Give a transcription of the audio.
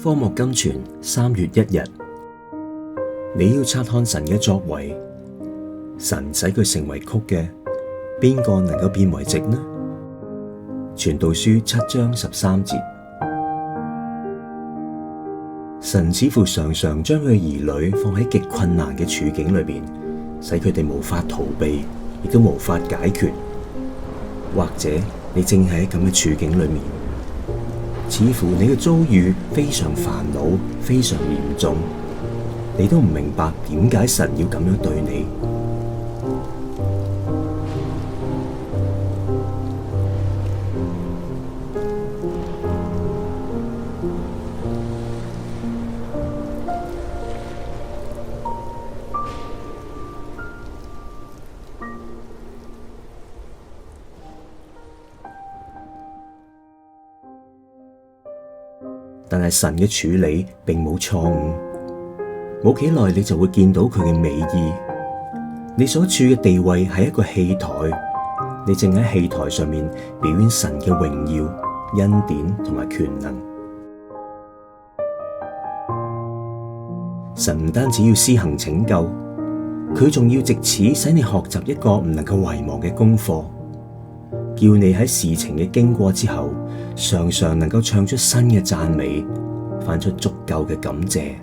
科目甘泉3月1日，你要察看神嘅作為，神使佢成為曲嘅，邊個能夠變為直呢？傳道書7章13節。神似乎常常將佢嘅兒女放喺極困難嘅處境裏邊，使佢哋無法逃避，亦都無法解決。或者你正喺咁嘅處境裏面，似乎你嘅遭遇非常煩惱，非常嚴重，你都唔明白點解神要咁樣對你。但係神嘅處理並冇錯誤，冇幾耐你就會見到佢嘅美意。你所處嘅地位係一個戲台，你正喺戲台上面表演神嘅榮耀、恩典同埋權能。神唔單止要施行拯救，佢仲要藉此使你學習一個唔能夠遺忘嘅功課，叫你喺事情嘅經過之後，常常能夠唱出新嘅讚美，發出足夠嘅感謝。